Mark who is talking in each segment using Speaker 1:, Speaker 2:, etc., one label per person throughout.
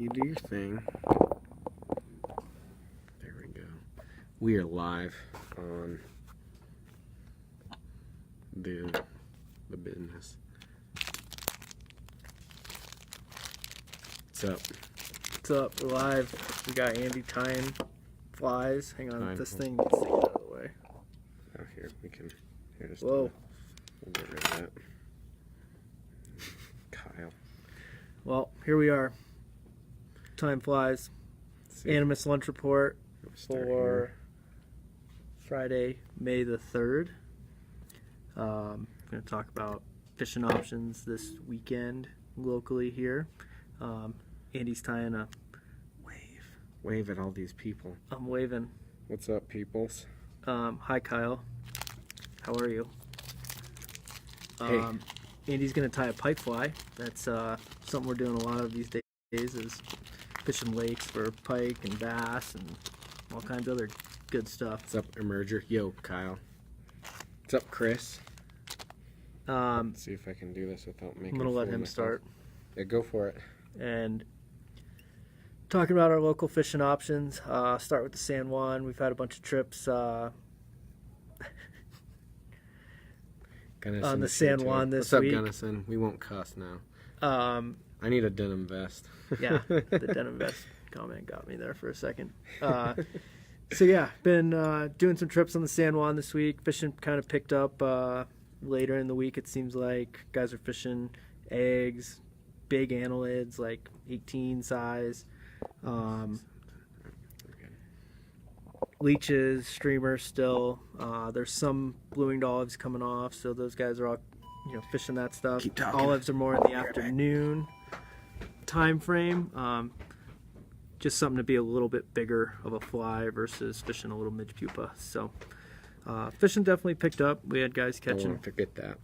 Speaker 1: You do your thing. There we go. We are live on the business. What's up?
Speaker 2: What's up? We're live. We got Andy tying flies. Hang on, this thing needs to get out of the way.
Speaker 1: Oh, here we can. Here, just
Speaker 2: whoa.
Speaker 1: We'll get rid of that. Kyle.
Speaker 2: Well, here we are. Time flies. Animas Lunch report for Friday, May the 3rd. I'm going to talk about fishing options this weekend locally here. Andy's tying a wave.
Speaker 1: Wave at all these people.
Speaker 2: I'm waving.
Speaker 1: What's up, peoples?
Speaker 2: Hi, Kyle. How are you?
Speaker 1: Hey.
Speaker 2: Andy's going to tie a pike fly. That's something we're doing a lot of these days, is fishing lakes for pike and bass and all kinds of other good stuff.
Speaker 1: What's up, Emerger? Yo, Kyle. What's up, Chris? Let's see if I can do this without making.
Speaker 2: I'm going to let him start.
Speaker 1: Yeah, go for it.
Speaker 2: And talking about our local fishing options, start with the San Juan. We've had a bunch of trips on the San Juan this week.
Speaker 1: What's up, Gunnison? We won't cuss now. I need a denim vest.
Speaker 2: Yeah, the denim vest comment got me there for a second. So yeah, been doing some trips on the San Juan this week. Fishing kind of picked up later in the week, it seems like. Guys are fishing eggs, big annelids, like 18 size. Leeches, streamers still. There's some blueing olives coming off, so those guys are all, fishing that stuff.
Speaker 1: Keep talking.
Speaker 2: Olives are more in the afternoon time frame. Just something to be a little bit bigger of a fly versus fishing a little midge pupa. So fishing definitely picked up. We had guys catching.
Speaker 1: Don't forget that.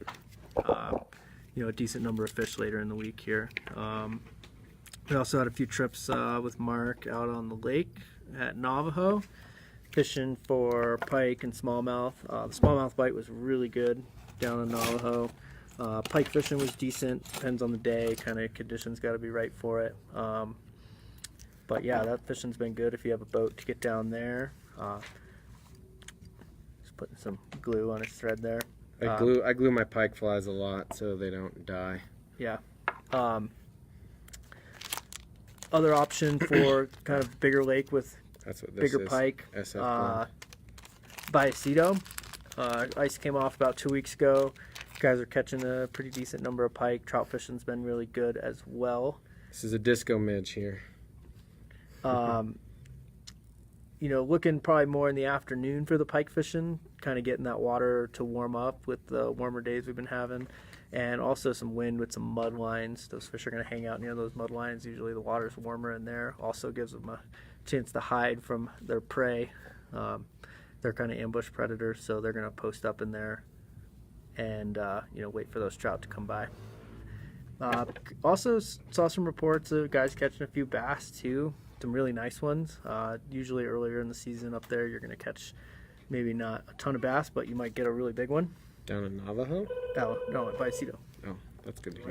Speaker 2: A decent number of fish later in the week here. We also had a few trips with Mark out on the lake at Navajo, fishing for pike and smallmouth. The smallmouth bite was really good down in Navajo. Pike fishing was decent, depends on the day, kind of conditions got to be right for it. But yeah, that fishing's been good if you have a boat to get down there. Just putting some glue on his thread there.
Speaker 1: I glue my pike flies a lot so they don't die.
Speaker 2: Yeah. Other option for kind of bigger lake with bigger pike. Vallecito. Ice came off about 2 weeks ago. Guys are catching a pretty decent number of pike. Trout fishing's been really good as well.
Speaker 1: This is a disco midge here.
Speaker 2: Looking probably more in the afternoon for the pike fishing, kind of getting that water to warm up with the warmer days we've been having, and also some wind with some mud lines. Those fish are going to hang out near those mud lines. Usually the water's warmer in there. Also gives them a chance to hide from their prey. They're kind of ambush predators, so they're going to post up in there and wait for those trout to come by. Also saw some reports of guys catching a few bass too. Some really nice ones. Usually earlier in the season up there, you're going to catch maybe not a ton of bass, but you might get a really big one.
Speaker 1: Down in Navajo?
Speaker 2: Oh, no, at Vallecito.
Speaker 1: Oh, that's good to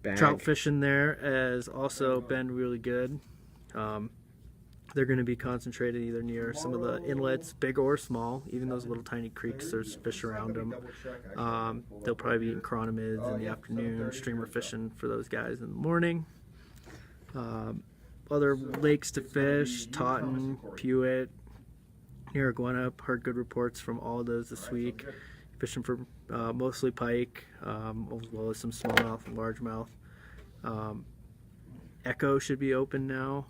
Speaker 1: hear.
Speaker 2: Trout fishing there has also been really good. They're going to be concentrated either near some of the inlets, big or small, even those little tiny creeks, there's fish around them. They'll probably be eating chronomids in the afternoon, streamer fishing for those guys in the morning. Other lakes to fish, Totten, Pewitt, Narragansett, heard good reports from all of those this week. Fishing for mostly pike, as well as some smallmouth and largemouth. Echo should be open now.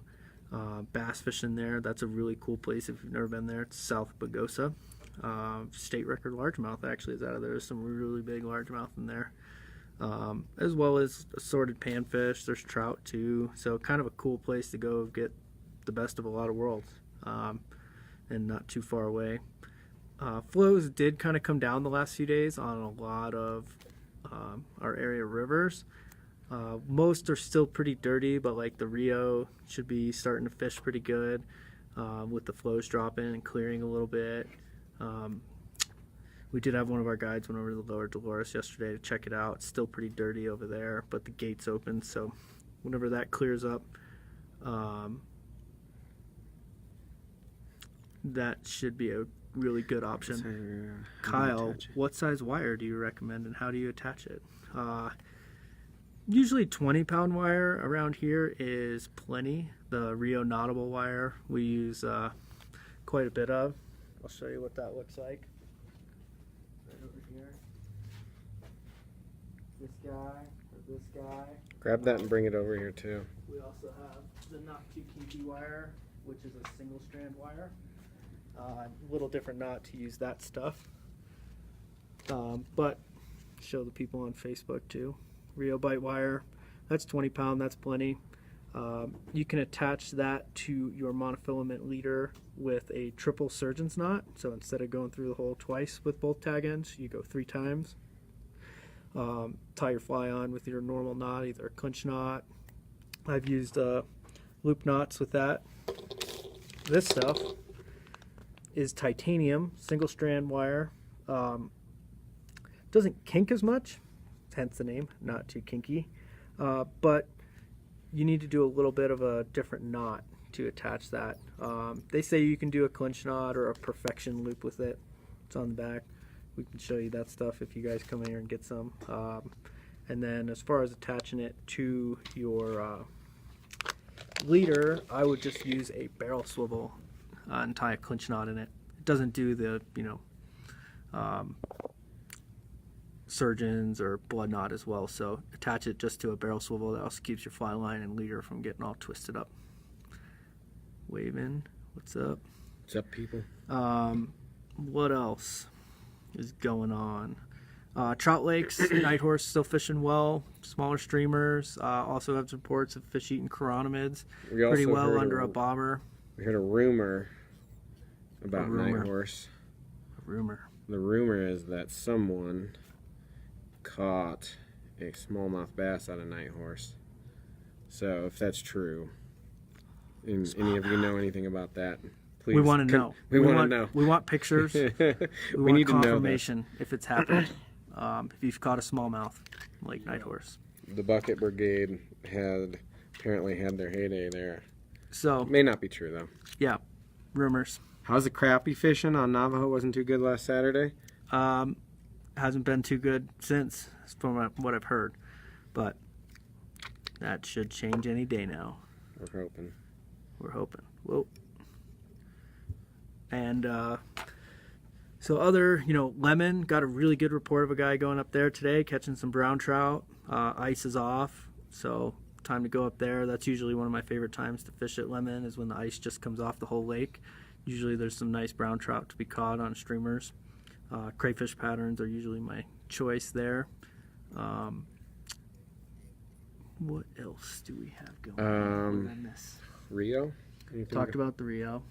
Speaker 2: Bass fishing there, that's a really cool place if you've never been there. It's south of Bagosa. State record largemouth actually is out of there. There's some really big largemouth in there. As well as assorted panfish. There's trout too, so kind of a cool place to go get the best of a lot of worlds, and not too far away. Flows did kind of come down the last few days on a lot of our area rivers. Most are still pretty dirty, but like the Rio should be starting to fish pretty good with the flows dropping and clearing a little bit. We did have one of our guides went over to the Lower Dolores yesterday to check it out. It's still pretty dirty over there, but the gate's open, so whenever that clears up, that should be a really good option. Kyle, what size wire do you recommend and how do you attach it? Usually 20-pound wire around here is plenty. The Rio Nautable wire we use quite a bit of. I'll show you what that looks like. Right over here. This guy, or this guy.
Speaker 1: Grab that and bring it over here too.
Speaker 2: We also have the Not Too Kinky wire, which is a single strand wire. A little different knot to use that stuff. But show the people on Facebook too. Rio Bite wire, that's 20-pound, that's plenty. You can attach that to your monofilament leader with a triple surgeon's knot. So instead of going through the hole twice with both tag ends, you go 3 times. Tie your fly on with your normal knot, either a clinch knot. I've used loop knots with that. This stuff is titanium, single strand wire. Doesn't kink as much, hence the name, Not Too Kinky. But you need to do a little bit of a different knot to attach that. They say you can do a clinch knot or a perfection loop with it. It's on the back. We can show you that stuff if you guys come in here and get some. And then as far as attaching it to your leader, I would just use a barrel swivel and tie a clinch knot in it. It doesn't do the, surgeons or blood knot as well, so attach it just to a barrel swivel. That also keeps your fly line and leader from getting all twisted up. Waving, what's up?
Speaker 1: What's up, people?
Speaker 2: What else is going on? Trout lakes, night horse still fishing well, smaller streamers. Also have reports of fish eating chironomids pretty well under a bobber.
Speaker 1: We heard a rumor about night horse.
Speaker 2: A rumor.
Speaker 1: The rumor is that someone caught a smallmouth bass on a night horse. So if that's true, and any of you know anything about that, please.
Speaker 2: We want to know.
Speaker 1: We want to know.
Speaker 2: We want pictures. we want
Speaker 1: need
Speaker 2: confirmation if it's happened. If you've caught a smallmouth like night horse.
Speaker 1: The Bucket Brigade apparently had their heyday there.
Speaker 2: So
Speaker 1: may not be true though.
Speaker 2: Yeah, rumors.
Speaker 1: How's the crappie fishing on Navajo? Wasn't too good last Saturday.
Speaker 2: Hasn't been too good since, from what I've heard, but that should change any day now. We're hoping. Whoa. And so Lemon got a really good report of a guy going up there today catching some brown trout. Ice is off, so time to go up there. That's usually one of my favorite times to fish at Lemon, is when the ice just comes off the whole lake. Usually there's some nice brown trout to be caught on streamers. Crayfish patterns are usually my choice there. What else do we have going on? What did I miss?
Speaker 1: Rio?
Speaker 2: Talked about the Rio.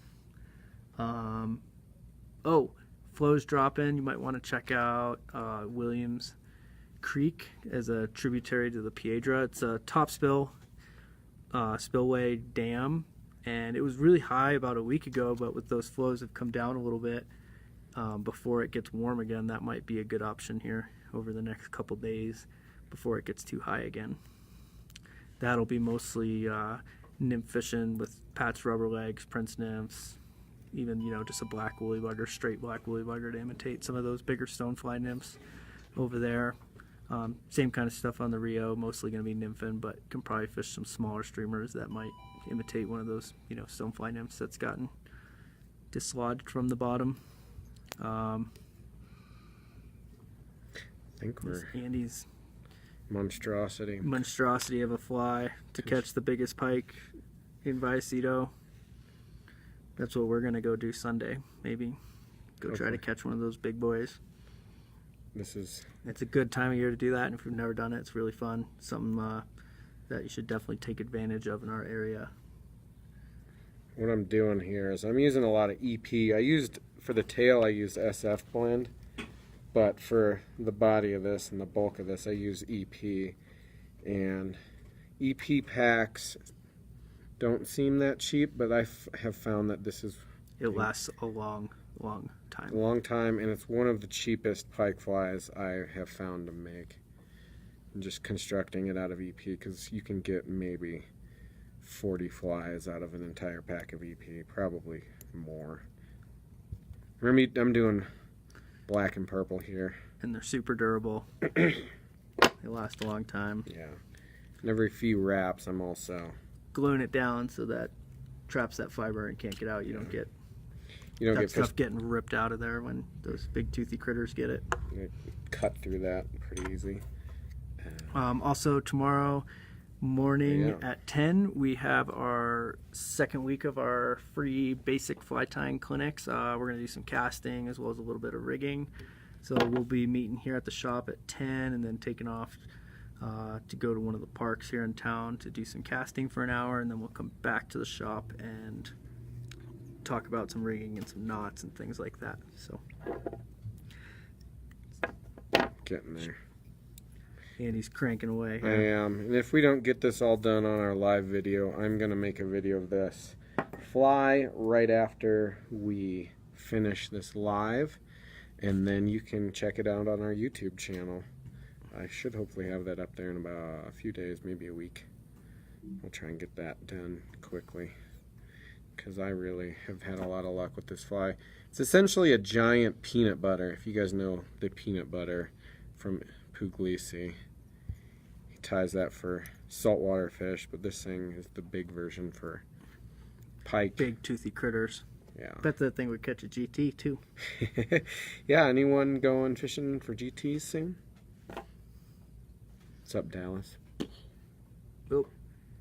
Speaker 2: Flows dropping. You might want to check out Williams Creek as a tributary to the Piedra. It's a top spillway dam, and it was really high about a week ago, but with those flows have come down a little bit. Before it gets warm again, that might be a good option here over the next couple days before it gets too high again. That'll be mostly nymph fishing with patched rubber legs, prince nymphs, even just a black woolly bugger, straight black woolly bugger to imitate some of those bigger stonefly nymphs over there. Same kind of stuff on the Rio, mostly going to be nymphing, but can probably fish some smaller streamers that might imitate one of those stonefly nymphs that's gotten dislodged from the bottom.
Speaker 1: I think we're
Speaker 2: Andy's
Speaker 1: monstrosity
Speaker 2: of a fly to catch the biggest pike in Vallecito. That's what we're gonna go do Sunday. Maybe go try to catch one of those big boys. It's a good time of year to do that, and if you've never done it, it's really fun. Something that you should definitely take advantage of in our area.
Speaker 1: What I'm doing here is I'm using a lot of EP. For the tail, I used SF blend, but for the body of this and the bulk of this, I use EP. And EP packs don't seem that cheap, but I have found that
Speaker 2: it lasts a long time.
Speaker 1: And it's one of the cheapest pike flies I have found to make. and just constructing it out of EP, because you can get maybe 40 flies out of an entire pack of EP, probably more. Remember, I'm doing black and purple here.
Speaker 2: And they're super durable. They last a long time.
Speaker 1: Yeah. And every few wraps, I'm also
Speaker 2: gluing it down so that traps that fiber and can't get out. You don't get
Speaker 1: fish
Speaker 2: getting ripped out of there when those big toothy critters get it.
Speaker 1: you cut through that pretty easy.
Speaker 2: Also tomorrow morning
Speaker 1: Yeah.
Speaker 2: at 10 we have our second week of our free basic fly tying clinics. We're going to do some casting as well as a little bit of rigging. So we'll be meeting here at the shop at 10 and then taking off to go to one of the parks here in town to do some casting for an hour, and then we'll come back to the shop and talk about some rigging and some knots and things like that. So
Speaker 1: Getting there.
Speaker 2: Andy's cranking away.
Speaker 1: I am. And if we don't get this all done on our live video, I'm going to make a video of this fly right after we finish this live, and then you can check it out on our YouTube channel. I should hopefully have that up there in about a few days, maybe a week. I'll try and get that done quickly, because I really have had a lot of luck with this fly. It's essentially a giant peanut butter, if you guys know the peanut butter from Puglisi. He ties that for saltwater fish, but this thing is the big version for pike.
Speaker 2: Big toothy critters.
Speaker 1: Yeah.
Speaker 2: Bet that thing would catch a GT too.
Speaker 1: Yeah, anyone going fishing for GTs soon? What's up, Dallas?
Speaker 2: Oh,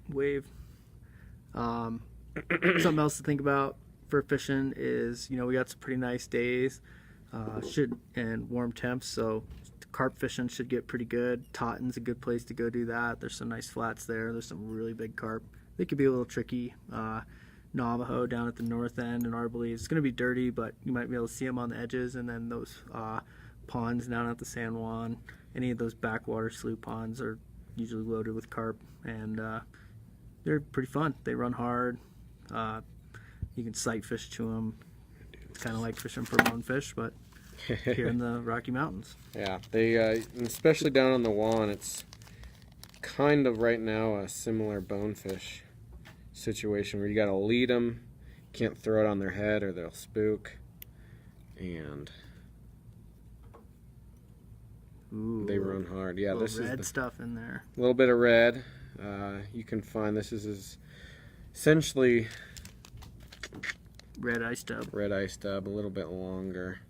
Speaker 2: wave. Something else to think about for fishing is, we got some pretty nice days, and warm temps, so carp fishing should get pretty good. Totten's a good place to go do that. There's some nice flats there. There's some really big carp. They could be a little tricky. Navajo down at the north end in Arbley, it's going to be dirty, but you might be able to see them on the edges. And then those ponds down at the San Juan, any of those backwater slough ponds are usually loaded with carp, and they're pretty fun. They run hard. You can sight fish to them. It's kind of like fishing for bonefish, but here in the Rocky Mountains.
Speaker 1: Yeah, they especially down on the Juan, it's kind of right now a similar bonefish situation where you got to lead them, can't throw it on their head or they'll spook, and
Speaker 2: Ooh,
Speaker 1: they run hard. Yeah, this is
Speaker 2: red
Speaker 1: the
Speaker 2: stuff in there.
Speaker 1: A little bit of red. You can find this is essentially
Speaker 2: Red ice dub.
Speaker 1: red ice dub, a little bit longer,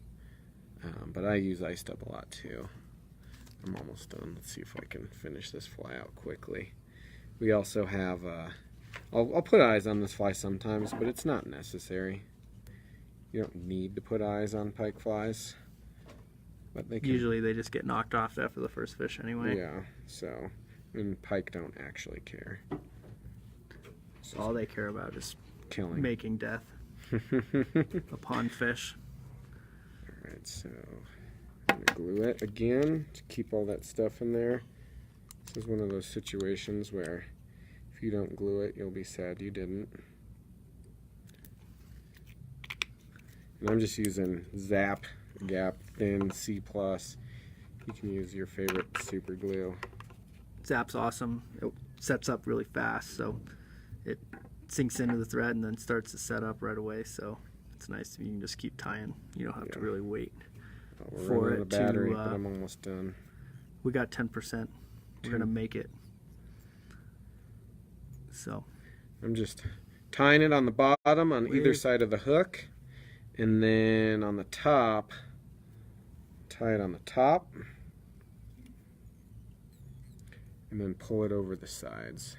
Speaker 1: but I use ice dub a lot too. I'm almost done. Let's see if I can finish this fly out quickly. We also have I'll put eyes on this fly sometimes, but it's not necessary. You don't need to put eyes on pike flies, but they can.
Speaker 2: Usually they just get knocked off after the first fish anyway.
Speaker 1: Yeah, so, and pike don't actually care.
Speaker 2: All they care about is
Speaker 1: Killing.
Speaker 2: making death upon fish.
Speaker 1: Alright, so I'm gonna glue it again to keep all that stuff in there. This is one of those situations where if you don't glue it, you'll be sad you didn't. And I'm just using Zap Gap Thin C+. You can use your favorite super glue.
Speaker 2: Zap's awesome. It sets up really fast, so it sinks into the thread and then starts to set up right away. So it's nice. You can just keep tying. You don't have to really wait
Speaker 1: We're
Speaker 2: for
Speaker 1: running out
Speaker 2: it
Speaker 1: of battery,
Speaker 2: to.
Speaker 1: but I'm almost done.
Speaker 2: We got 10%. We're gonna make it. So
Speaker 1: I'm just tying it on the bottom on either side of the hook, and then on the top, tie it on the top, and then pull it over the sides.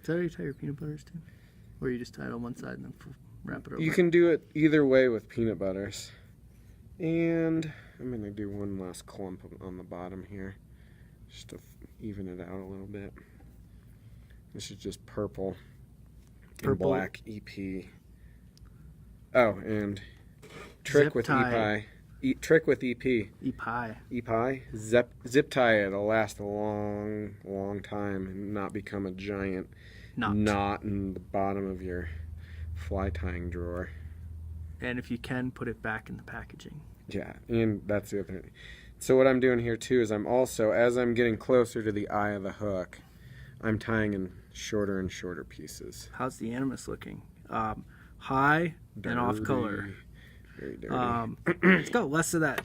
Speaker 2: is that how you tie your peanut butters too? Or you just tie it on one side and then wrap it over?
Speaker 1: You can do it either way with peanut butters. And I'm going to do one last clump on the bottom here, just to even it out a little bit. This is just purple and black EP. Oh, and trick
Speaker 2: Zip
Speaker 1: with
Speaker 2: tie.
Speaker 1: EP. Trick with EP.
Speaker 2: E-pie.
Speaker 1: EP. Zip tie it. It'll last a long, long time and not become a giant knot in the bottom of your fly tying drawer.
Speaker 2: and if you can, put it back in the packaging.
Speaker 1: Yeah, and that's the other thing. So what I'm doing here too is I'm also, as I'm getting closer to the eye of the hook, I'm tying in shorter and shorter pieces.
Speaker 2: How's the Animas looking? High and off color.
Speaker 1: Very dirty.
Speaker 2: It's got less of that,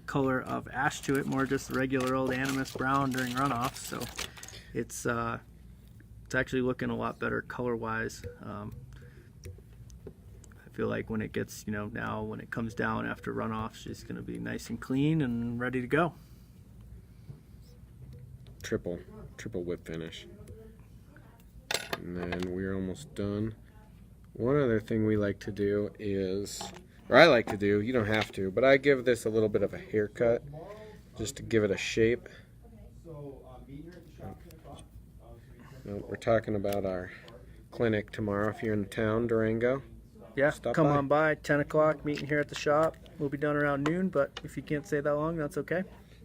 Speaker 2: color of ash to it, more just regular old Animas brown during runoff. So it's actually looking a lot better color-wise. I feel like when it gets, now when it comes down after runoff, she's going to be nice and clean and ready to go.
Speaker 1: Triple whip finish. And then we're almost done. One other thing we like to do is, or I like to do, you don't have to, but I give this a little bit of a haircut just to give it a shape. We're talking about our clinic tomorrow if you're in town, Durango.
Speaker 2: Yeah, come
Speaker 1: by.
Speaker 2: on by, 10 o'clock, meeting here at the shop. We'll be done around noon, but if you can't stay that long, that's okay.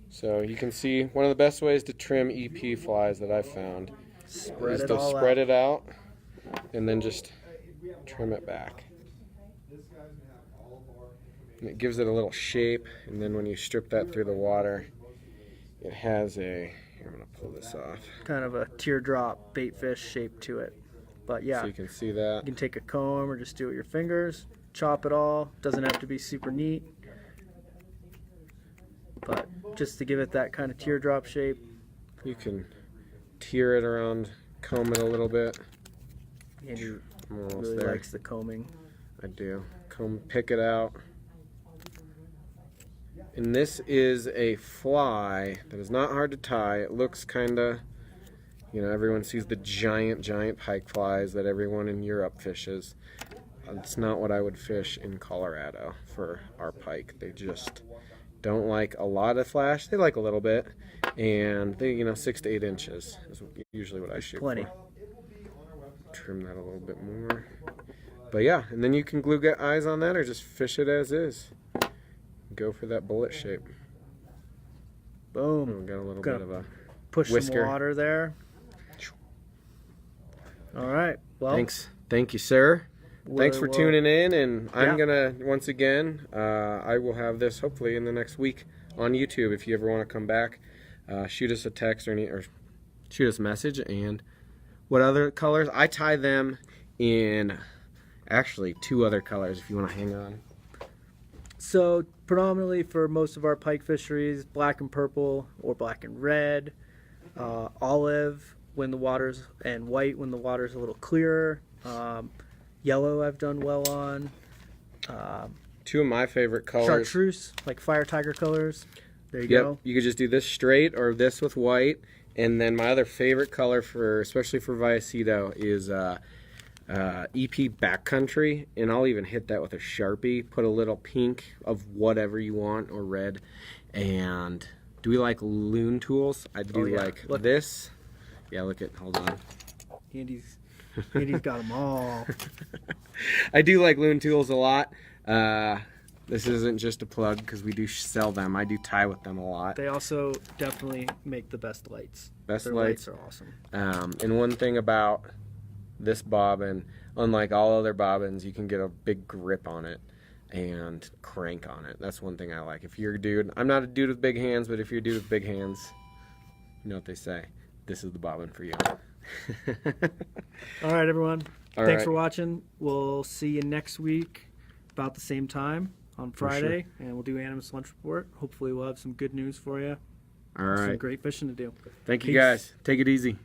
Speaker 1: So you can see one of the best ways to trim EP flies that I've found is to spread it out and then just trim it back. And it gives it a little shape, and then when you strip that through the water, it has a, here, I'm going to pull this off.
Speaker 2: Kind of a teardrop bait fish shape to it. But yeah,
Speaker 1: So you can see that.
Speaker 2: you can take a comb or just do it with your fingers, chop it all. Doesn't have to be super neat, but just to give it that kind of teardrop shape.
Speaker 1: You can tear it around, comb it a little bit.
Speaker 2: Andy
Speaker 1: I'm almost
Speaker 2: really
Speaker 1: there.
Speaker 2: likes the combing.
Speaker 1: I do. Pick it out. And this is a fly that is not hard to tie. It looks kind of, everyone sees the giant pike flies that everyone in Europe fishes. It's not what I would fish in Colorado for our pike. They just don't like a lot of flash. They like a little bit. And they, 6 to 8 inches is usually what I shoot
Speaker 2: Plenty.
Speaker 1: for. Trim that a little bit more. But yeah, and then you can glue eyes on that or just fish it as is. Go for that bullet shape.
Speaker 2: Boom.
Speaker 1: Oh, got a little bit of a
Speaker 2: push
Speaker 1: whisker.
Speaker 2: some water there. All right. Well,
Speaker 1: thanks. Thank you, sir. Thanks for tuning in, and I'm
Speaker 2: Yeah.
Speaker 1: gonna once again. I will have this hopefully in the next week on YouTube. If you ever want to come back, shoot us a text or shoot us a message. And what other colors? I tie them in actually 2 other colors. If you want to hang on.
Speaker 2: So predominantly for most of our pike fisheries, black and purple or black and red, olive when the water's, and white when the water's a little clearer. Yellow I've done well on.
Speaker 1: 2 of my favorite colors.
Speaker 2: Chartreuse, like fire tiger colors. There you
Speaker 1: Yep.
Speaker 2: go.
Speaker 1: You could just do this straight or this with white. And then my other favorite color especially for Vallecito is EP backcountry, and I'll even hit that with a Sharpie. Put a little pink of whatever you want or red. And do we like Loon Tools? I do like this. Yeah, hold on.
Speaker 2: Andy's got them all.
Speaker 1: I do like Loon Tools a lot. This isn't just a plug because we do sell them. I do tie with them a lot.
Speaker 2: They also definitely make the best lights.
Speaker 1: Their
Speaker 2: lights are awesome.
Speaker 1: And one thing about this bobbin, unlike all other bobbins, you can get a big grip on it and crank on it. That's one thing I like. If you're a dude, I'm not a dude with big hands, but if you're a dude with big hands, you know what they say. This is the bobbin for you.
Speaker 2: All right, everyone.
Speaker 1: All
Speaker 2: Thanks
Speaker 1: right.
Speaker 2: for watching. We'll see you next week about the same time on Friday, and we'll do Animas Lunch Report. Hopefully we'll have some good news for you.
Speaker 1: All right.
Speaker 2: Some great fishing to do.
Speaker 1: Thank you,
Speaker 2: Peace.
Speaker 1: guys. Take it easy.